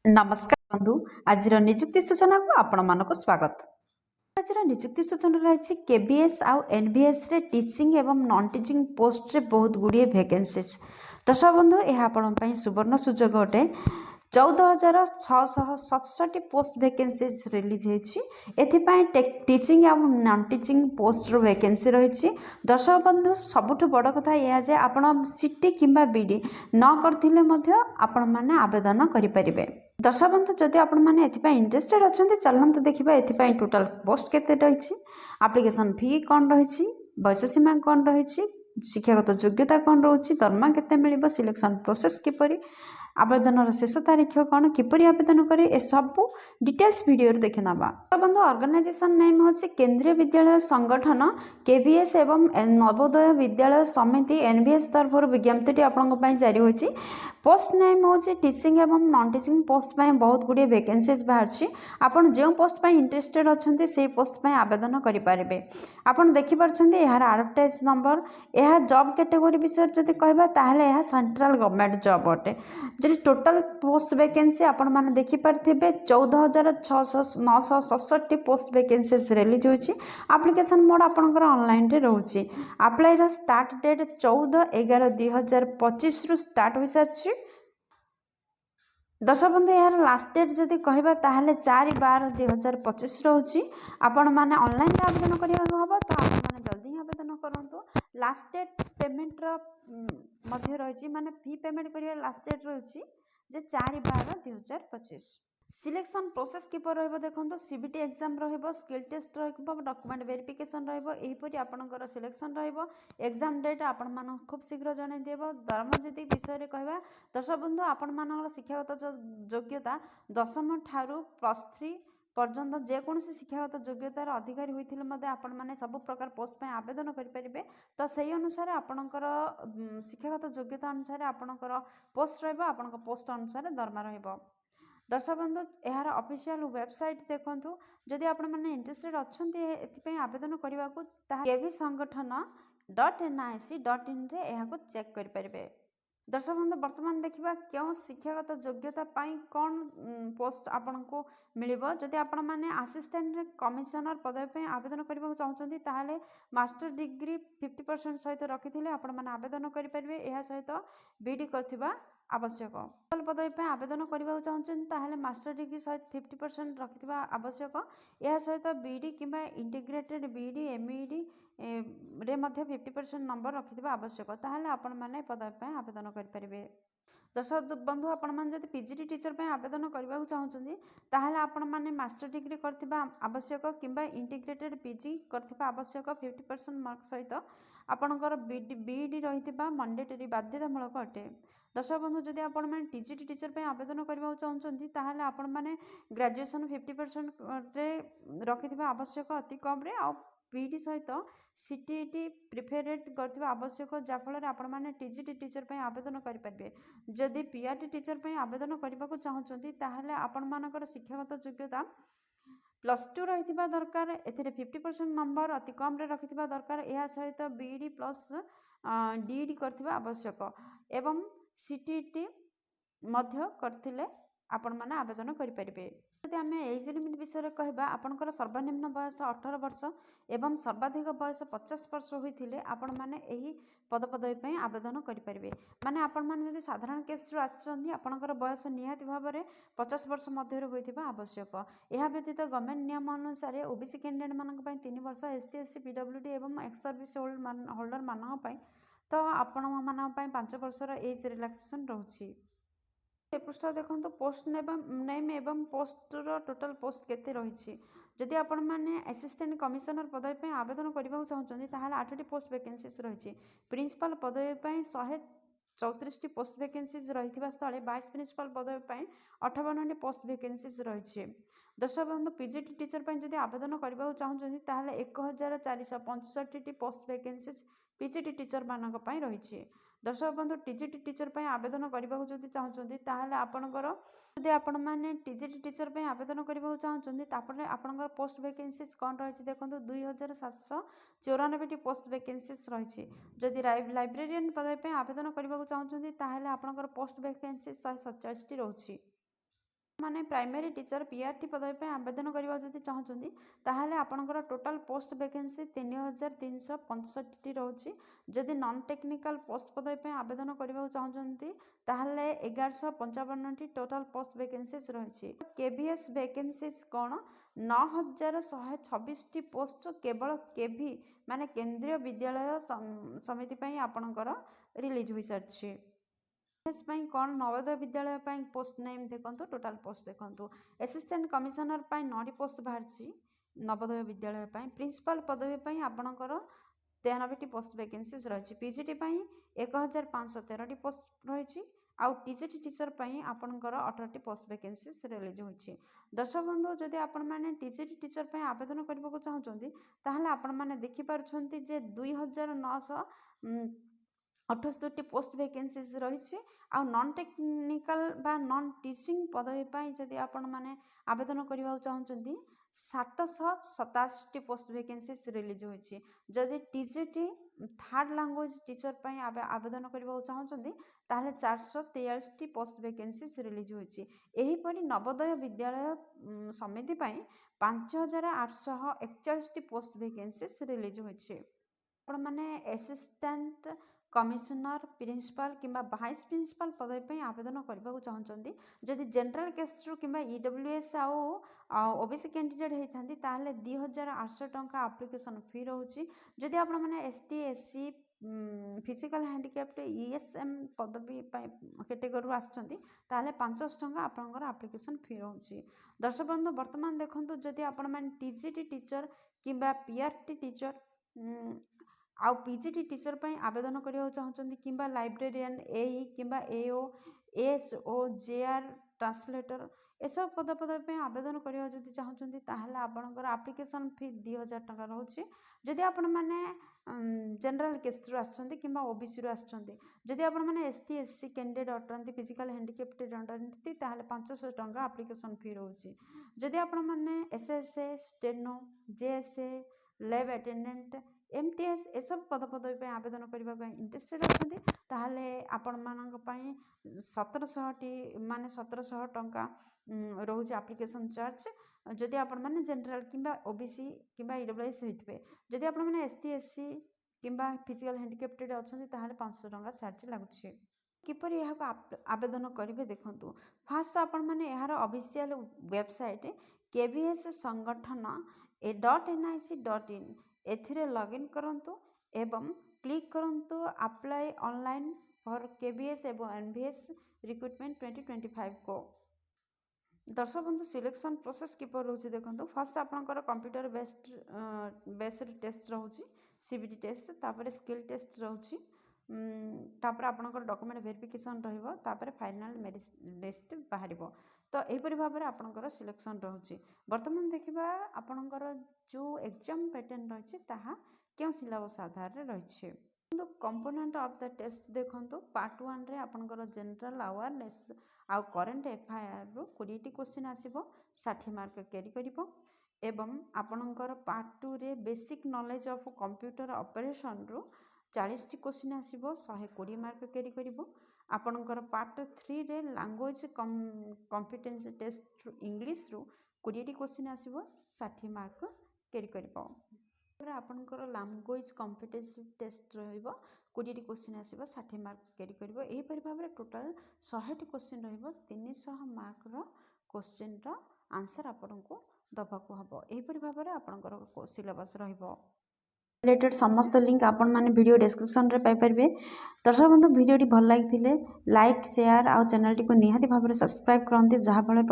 नमस्कार बंधु आज निजुक्ति सूचना को आपण मानक स्वागत। आज निजुक्ति सूचना रही केबीएस आउ एनबीएस रे टीचिंग एवं नॉन टीचिंग पोस्ट रे बहुत गुड़िए वैकेंसीज। दर्शक बंधु यह आपण सुवर्ण सुजोग अटे। 14,667 पोस्ट वैकेंसीज रिलीज होती टीचिंग और नॉन टीचिंग पोस्ट रो वैकेंसी रही। दर्शक बंधु सबुठ बड़ कथा यह जे आपण सीटी किंबा बीडी न करथिले मध्य आपण माने आवेदन करें। दर्शक बंधु जदि आपण मैंने इंटरेस्टेड अच्छा चलते देखा ए टोटाल पोस्ट केते रही, एप्लिकेशन फी कौन रही, बयस सीमा कौन रही, शिक्षागत योग्यता कौन रोचे, दरमा केते मिलिबो, सिलेक्शन प्रोसेस किपरि, आवेदन शेष तारीख कौन, किपरि आवेदन करे, ए सब डिटेल्स वीडियो देखे नवा। तो बंधु ऑर्गेनाइजेशन नेम होची केंद्रीय विद्यालय संगठन केवीएस एवं नवोदय विद्यालय समिति एनबीएस तरफ विज्ञप्ति आपन जारी होची। पोस्ट नेम होची टीचिंग एवं नॉन टीचिंग पोस्ट पे बहुत गुड़िए वैकेंसीज बाहर। आपन जो पोस्ट पे इंटरेस्टेड अच्छा से पोस्ट पे आवेदन करें। आपन देखि पारछन्ते यार एडवर्टाइज नंबर, यह जॉब कैटेगरी विषय जदि कहबा ताहले यह सेंट्रल गवर्नमेंट जॉब अटे। जदि टोटल पोस्ट वैकेंसी आपण माने देखि पारथिबे 14,967 पोस्ट वैकेंसीज रिलीज होची। एप्लिकेशन मोड आपनकर ऑनलाइन रे रहउची। अप्लाई रो स्टार्ट डेट 14/11/2025 रु स्टार्ट हो सारछि। दर्शक बंधु यार लास्ट डेट जदि कहबा ताहले 4/12/2025 रहउची। आपण माने ऑनलाइन आवेदन करिया हबो तो आपण माने जल्दी ही आवेदन करंतु। लास्ट डेट पेमेंट रो मध्य रही माने फी पेमेंट करिया लास्ट डेट रहउची जे 4/12/2025। सिलेक्शन प्रोसेस किपर रहिबो देखंतु, सीबीटी एग्जाम रहिबो, स्किल टेस्ट रहिबो, डॉक्यूमेंट वेरिफिकेशन रहिबो, एही परि आपनकर सिलेक्शन रहिबो। एग्जाम डेट आपण मान खूब शीघ्र जणाई देबो। दरमा जदि विषय रे कहबा दर्शक बंधु आपण मानकर शिक्षागत योग्यता 10वीं ठारू +3 पर्यंत जेकोसी शिक्षागत योग्यतार अधिकारी होइथिले मध्ये आपण माने सब प्रकार पोस्ट पे आवेदन करि परिबे। तो सही अनुसार आपणकर शिक्षागत योग्यता अनुसार आपणकर पोस्ट रहबो, आपणकर पोस्ट अनुसार दरमा रहबो। दर्शक बंधु यार ऑफिशियल वेबसाइट देखंतु, जदि आपण माने इंटरेस्टेड अछंती एथिपई आवेदन करबा को kevsanghathan.nic.in रे एहाको चेक करि परिबे। दर्शक बंधु वर्तमान देखिबा क्यों शिक्षागत योग्यता पाई कौन पोस्ट आपन को मिलिबो। जदि आपण माने असिस्टेंट कमिश्नर पदवी पे आवेदन करबा चाहउछंती ताहाले मास्टर डिग्री 50% सहित रखिथिले आपण माने आवेदन करि परिबे। एहा सहित बीडी करथिबा आवश्यक। पदवी पे आवेदन करबा चाहउछंती ताहाले मास्टर डिग्री सहित 50% रखिथिबा आवश्यक। एहा सहित बीडी किंबा इंटीग्रेटेड बीडी एमईडी रे मध्य 50% नंबर रखिथिबा आवश्यक। ताहाले आपण माने पदवी पे आवेदन करि परिबे। दर्शक बंधु आपण माने जदि पीजीटी टीचर पे आवेदन करबा चाहउछंती ताहाले आपण माने मास्टर डिग्री करथिबा आवश्यक किंबा इंटीग्रेटेड पीजी करथिबा आवश्यक। 50% मार्क सहित आपणकर बीडी रहिथिबा मैंडेटरी बाध्यतामूलक अटे। दर्शक बंधु जदि आपण माने टीजीटी टीचर पे आवेदन करबा चाहउछंती ताहाले आपण माने ग्रेजुएशन 50% रे रखिथिबा आवश्यक अति कम रे। आ पीडी सहित सीटीटी प्रिफरेट करथिबा आवश्यक, जाफल आपण माने टीजीटी टीचर पे आवेदन करि परिबे। जदि पीआरटी टीचर पे आवेदन करबा को चाहउछंती ताहाले आपण मानकर शिक्षागत योग्यता +2 रहिथिबा दरकार। एथिरे 50% नंबर अति कम रे रखिथिबा दरकार। एहा सहित बीडी प्लस डीडी करथिबा आवश्यक एवं सीटीटी मध्य करथिले आपण माने आवेदन करि परिबे। यदि आम एज लिमिट विषय कहबा आपनकर सर्वनिम्न बयस 18 वर्ष एवं सर्वाधिक बयस 50 वर्ष होइथिले आपण माने एही पदवी पे आवेदन करि परिबे। माने आपण माने जदि साधारण केस रु आछंती आपनकर बयस निहाती भाबरे 50 वर्ष मध्य होइथिबा आवश्यक। एहा व्यतीत गवर्नमेंट नियम अनुसार ओबीसी कैंडिडेट मानक पय 3 वर्ष, एसटी एससी पीडब्ल्यूडी एवं एक्स सर्विस होल्डर मानक पय तो आपण मानक पय 5 वर्षर एज रिलैक्सेशन रहउछि। ए पृष्ठ देखंतु पोस्ट नेम एवं पोस्ट रो टोटल पोस्ट केते रही। जदि आपण माने असिस्टेंट कमिश्नर पदवी पे आवेदन करबा चाहउछंती ताहाले 8टी पोस्ट वैकेंसीज रही। प्रिंसिपल पदवी पे 134टी पोस्ट वैकेंसीज रहिथिबा स्थले 22 प्रिंसिपल पदवी पे 58टी पोस्ट वैकेंसीज रही। दर्शक बंधु पीजीटी टीचर पे जदि आवेदन करबा चाहउछंती ताहाले 1465टी पोस्ट वैकेंसीज पीजीटी टीचर मानक पय रही। दर्शक बंधु टीजीटी टीचर पे आवेदन करबा जदि चाहउछंती ताहाले आपनकर जदि आपण माने टीजीटी टीचर पे आवेदन करबा चाहउछंती तापरे आपनकर पोस्ट वैकेंसीज कोन रही देखंतु 2794टी पोस्ट वैकेंसीज रही। जदि लाइब्रेरियन पदवी पे आवेदन करबा चाहउछंती ताहाले आपनकर पोस्ट वैकेंसीज 147टी रहउछि। माने प्राइमरी टीचर पीआरटी पदवी पे आवेदन करबा जदि चाहछंती ताहले आपनकर टोटल पोस्ट वैकेंसी 3365 रहउची। जदि नॉन टेक्निकल पोस्ट पदवी पे आवेदन करबा चाहछंती ताहले 1155 टी टोटल पोस्ट वैकेंसीज रहिछि। केवीएस वैकेंसीज कोन 9126 टी पोस्ट केवल केवी माने केंद्रीय विद्यालय समिति पे आपनकर रिलीज होई सरछि। कौन नवोदय विद्यालय पोस्ट नेम देखो टोटाल पोस्ट देखो असिस्टेंट कमिशनर 9 पोस्ट बाहरी नवोदय विद्यालय प्रिंसिपल पदवी आपणकर 93 पोस्ट वैकेंसीज रही। पीजीटी 1513 पोस्ट रही आउ टीजीटी टीचर आपणकर 18 पोस्ट वैकेंसीज रिलीज होती। दर्शक बंधु जदि आपण मैंने टीजीटी टीचर आवेदन करने को चाहते ताहले आपण मैंने देखिपुंट जे 2978 पोस्ट वैकेंसीज रही। आउ नॉन टेक्निकल बा नॉन टीचिंग पदवी जदि आपण मैंने आवेदन करने चाहते 787 पोस्ट वैकेंसीज रिलीज होती। जदि टीजीटी थर्ड लैंग्वेज टीचर आवेदन करने चाहते ताहले 443 पोस्ट वैकेंसीज रिलीज होती। एहीपरि नवोदय विद्यालय समिति 5841 पोस्ट वैकेंसीज रिलीज होती। आपण मैंने असिस्टेंट कमिशनर प्रिंसिपल किंबा वाइस प्रिंसिपल पदवी आवेदन करने को चाहते जदि जनरल कास्ट कि ईडब्ल्यूएस आउ ओबीसी कैंडिडेट होती ताहले 2800 टंका एप्लिकेशन फी रोचे। जदि आपण मैंने ST SC physical handicapped ESM पदवी कैटेगरी आसछंती ताहले 500 टंका आपनकर एप्लिकेशन फी रोचे। दर्शक बंधु वर्तमान देखंतु जदि आपण मैंने टीजीटी टीचर किंबा पीआरटी टीचर आउ पीजीटी टीचर आवेदन करने चाहते किंबा लाइब्रेरियन एई किंबा एओ एसओ जेआर ट्रांसलेटर एसब पदवी आवेदन करने जदि चाहते ताहले आपनकर एप्लिकेशन फी 2000 टंका रोचे। जदि आपण मैंने जनरल कास्ट रु आछंती किंबा ओबीसी रु आछंती जदि आपण मैंने एसटी एससी कैंडिडेट अटंती फिजिकल हैंडिकैप्ड अटंती ताहले 500 टंका एप्लिकेशन फी रोचे। जदि आपण मैंने SSA steno JSA lab attendant MTS एसब पदवी आवेदन करने इंटरेस्टेड अच्छे ताहले आपण मानक 1700 माने 1700 टंका रोचे एप्लिकेशन चार्ज। जदि आपण माने जनरल किंबा ओबीसी किंबा ईडब्ल्यूएस होइतबे जदि आपण माने एसटी एससी किंबा फिजिकल हैंडिकैप्ड अच्छे ताहले 500 टंका चार्ज लागुछि। किपरि यह आवेदन करेंगे देखंतु फास्ट आपण माने यार ऑफिशियल वेबसाइट केवीएस संगठन .nic.in एथिरे लॉगिन करंतु एवं क्लिक करंतु अप्लाई ऑनलाइन फॉर केवीएस एवं एनवीएस रिक्रूटमेंट 2025 को। दर्शक बंधु सिलेक्शन प्रोसेस किपर रोचे देखंतु फर्स्ट आपनकर कंप्यूटर बेस्ड टेस्ट रोची सीबीटी टेस्ट तापर स्किल टेस्ट रोची तापर आपनकर डॉक्यूमेंट वेरिफिकेशन रहिबो तापर फाइनल मेरिट लिस्ट बाहरिबो। तो एहीपरि भाव में आपनकर सिलेक्शन रोची। वर्तमान देखिबा आपनकर जो एग्जाम पैटर्न रही ताहा क्यों सिलेबस आधार रे रही। कंपोनेंट ऑफ द टेस्ट देखंतु पार्ट 1 रे आपनकर जनरल अवेयरनेस आउ करेंट एफआईआर रु 20 क्वेश्चन आसीबो 60 मार्क कैरी करिवो एवं आपनकर पार्ट 2 रे basic knowledge of computer operation रु 40 क्वेश्चन आसीबो 120 मार्क कैरी करिवो। आपनकर पार्ट 3 रे लैंग्वेज कॉम्पिटेंसी टेस्ट इंग्लिश रु 20 क्वेश्चन आसीबो 60 मार्क कैरी करिवो। आपनकर लैंग्वेज कॉम्पिटेंसी टेस्ट रहिबो 20 क्वेश्चन आसीबो 60 मार्क कैरी करिवो। एही परि भाव में टोटल 100 क्वेश्चन रहिबो 300 मार्क रो क्वेश्चन रो आंसर आपनको दबाको हबो। एही परि भाव में आपनकर सिलेबस रहिबो। रिलेटेड समस्त लिंक आपण माने वीडियो डिस्क्रिप्शन रे पाई परबे। दर्शक बंधु वीडियो टी भल लागिथिले लाइक शेयर आ चैनल टी को निहाती भाव में सब्सक्राइब करंती जहा फले